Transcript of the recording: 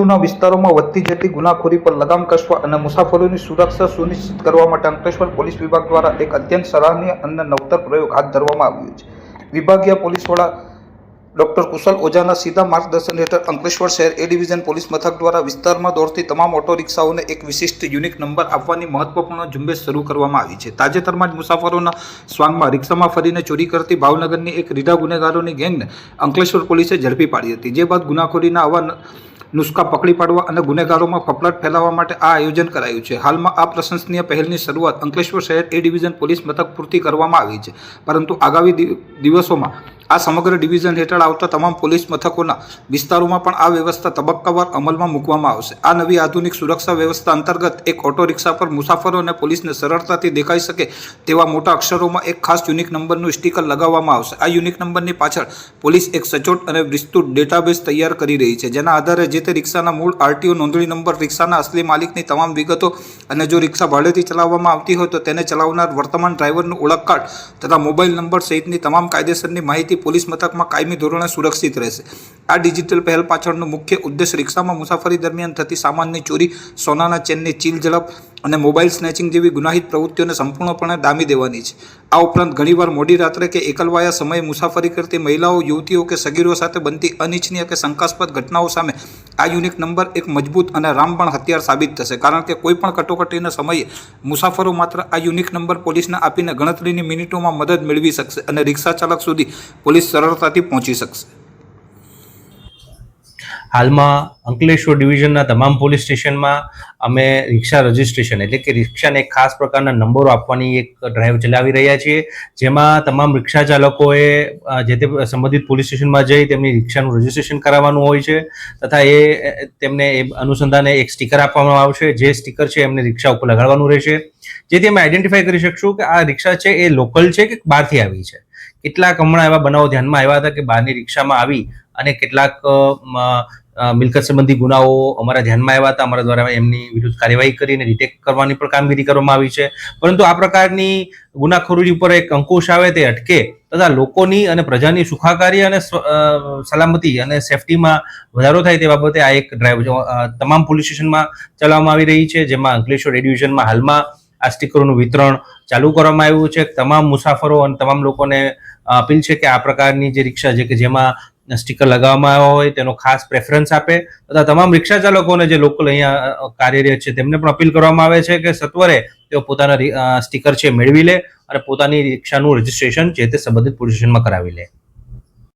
ના વિસ્તારોમાં વધતી જતી ગુનાખોરી પર લગામ કસવા અને મુસાફરોની સુરક્ષા સુનિશ્ચિત કરવા માટે અંકલેશ્વર પોલીસ વિભાગ દ્વારા એક અત્યંત સરાહનીય અને નવતર પ્રયોગ હાથ ધરવામાં આવ્યો છે. વિભાગીય પોલીસ વડા ડોક્ટર કુશલ ઓઝાના સીધા માર્ગદર્શન હેઠળ અંકલેશ્વર શહેર એ ડિવિઝન પોલીસ મથક દ્વારા વિસ્તારમાં દોડતી તમામ ઓટો રિક્ષાઓને એક વિશિષ્ટ યુનિક નંબર આપવાની મહત્વપૂર્ણ ઝુંબેશ શરૂ કરવામાં આવી છે. તાજેતરમાં જ મુસાફરોના સ્વાંગમાં રિક્ષામાં ફરીને ચોરી કરતી ભાવનગરની એક રીઢા ગુનેગારોની ગેંગને અંકલેશ્વર પોલીસે ઝડપી પાડી હતી. જે બાદ ગુનાખોરીના આવા નુસ્ખા પકડી પાડવા અને ગુનેગારોમાં ફફડાટ ફેલાવવા માટે આ આયોજન કરાયું છે. હાલમાં આ પ્રશંસનીય પહેલની શરૂઆત અંકલેશ્વર શહેર એ ડિવિઝન પોલીસ મથક પૂરતી કરવામાં આવી છે, પરંતુ આગામી દિવસોમાં આ સમગ્ર ડિવિઝન હેઠળ આવતા તમામ પોલીસ મથકોના વિસ્તારોમાં પણ આ વ્યવસ્થા તબક્કાવાર અમલમાં મૂકવામાં આવશે. આ નવી આધુનિક સુરક્ષા વ્યવસ્થા અંતર્ગત એક ઓટો રિક્ષા પર મુસાફરો અને પોલીસને સરળતાથી દેખાઈ શકે તેવા મોટા અક્ષરોમાં એક ખાસ યુનિક નંબરનું સ્ટીકર લગાવવામાં આવશે. આ યુનિક નંબરની પાછળ પોલીસ એક સચોટ અને વિસ્તૃત ડેટાબેઝ તૈયાર કરી રહી છે, જેના આધારે જે તે રિક્ષાના મૂળ આરટીઓ નોંધણી નંબર, રિક્ષાના અસલી માલિકની તમામ વિગતો અને જો રિક્ષા ભાડેથી ચલાવવામાં આવતી હોય તો તેને ચલાવનાર વર્તમાન ડ્રાઈવરનું ઓળખ કાર્ડ તથા મોબાઈલ નંબર સહિતની તમામ કાયદેસરની માહિતી પોલીસ મથકમાં કાયમી ધોરણે સુરક્ષિત રહેશે. આ ડિજિટલ પહેલ પાછળનો મુખ્ય ઉદ્દેશ રિક્ષામાં મુસાફરી દરમિયાન થતી સામાનની ચોરી, સોનાના ચેનની ચીલ ઝડપ અને મોબાઈલ સ્નેચિંગ જેવી ગુનાહિત પ્રવૃત્તિઓને સંપૂર્ણપણે ડામી દેવાની છે. આ ઉપરાંત ઘણીવાર મોડી રાત્રે કે એકલવાયા સમયે મુસાફરી કરતી મહિલાઓ, યુવતીઓ કે સગીરો સાથે બનતી અનિચ્છનીય કે શંકાસ્પદ ઘટનાઓ સામે આ યુનિક નંબર એક મજબૂત અને રામબાણ હથિયાર સાબિત થશે, કારણ કે કોઈપણ કટોકટીના સમયે મુસાફરો માત્ર આ યુનિક નંબર પોલીસને આપીને ગણતરીની મિનિટોમાં મદદ મેળવી શકશે અને રિક્ષા ચાલક સુધી પોલીસ સરળતાથી પહોંચી શકશે. હાલમાં અંકલેશ્વર ડિવિઝનના તમામ પોલીસ સ્ટેશનમાં અમે રિક્ષા રજિસ્ટ્રેશન એટલે કે રિક્ષાને એક ખાસ પ્રકારના નંબરો આપવાની એક ડ્રાઈવ ચલાવી રહ્યા છીએ, જેમાં તમામ રિક્ષા ચાલકોએ જે તે સંબંધિત પોલીસ સ્ટેશનમાં જઈ તેમની રિક્ષાનું રજિસ્ટ્રેશન કરાવવાનું હોય છે તથા તેમને એ અનુસંધાને એક સ્ટીકર આપવામાં આવશે. જે સ્ટીકર છે એમને રિક્ષા ઉપર લગાડવાનું રહેશે, જેથી અમે આઈડેન્ટિફાઈ કરી શકશું કે આ રિક્ષા છે એ લોકલ છે કે બહારથી આવી છે. કેટલાક હમણાં એવા બનાવો ધ્યાનમાં આવ્યા હતા કે બહારની રિક્ષામાં આવી અને કેટલાક મિલકત સંબંધી ગુનાઓ અમારા ધ્યાનમાં આવ્યા હતા. અમારા દ્વારા એમની વિરુદ્ધ કાર્યવાહી કરીને ડિટેક્ટ કરવાની પણ કામગીરી કરવામાં આવી છે. પરંતુ આ પ્રકારની ગુનાખોરી ઉપર એક અંકુશ આવે તે અટકે તથા લોકોની અને પ્રજાની સુખાકારી અને સલામતી અને સેફટીમાં વધારો થાય તે બાબતે આ એક ડ્રાઈવ તમામ પોલીસ સ્ટેશનમાં ચલાવવામાં આવી રહી છે, જેમાં અંકલેશ્વર એ ડિવિઝનમાં હાલમાં આ સ્ટીકરોનું વિતરણ ચાલુ કરવામાં આવ્યું છે. તમામ મુસાફરો અને તમામ લોકોને અપીલ છે કે આ પ્રકારની જે રિક્ષા છે કે જેમાં સ્ટીકર લગાવવામાં આવ્યા હોય તેનો ખાસ પ્રેફરન્સ આપે તથા તમામ રિક્ષા ચાલકોને જે લોકલ અહીંયા કાર્યરત છે તેમને પણ અપીલ કરવામાં આવે છે કે સત્વરે તેઓ પોતાના સ્ટીકર છે મેળવી લે અને પોતાની રિક્ષાનું રજિસ્ટ્રેશન જે તે સંબંધિત પોલીસ સ્ટેશનમાં કરાવી લે.